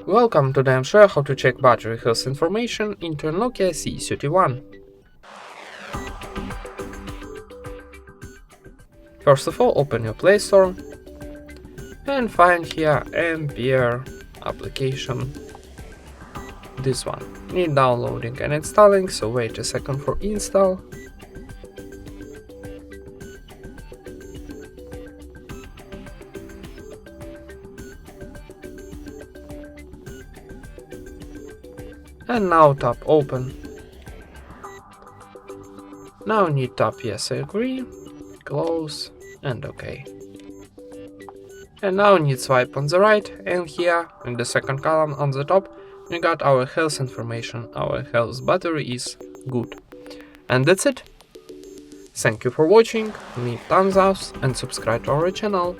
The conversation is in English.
Welcome, today I'm showing how to check battery health information into NOKIA C31. First of all, open your Play Store and find here Ampere application, this one. Need downloading and installing, so wait a second for install. And now tap open. Now need tap yes I agree, close and OK. And now need swipe on the right, and here in the second column on the top we got our health information. Our health battery is good. And that's it. Thank you for watching, leave thumbs up and subscribe to our channel.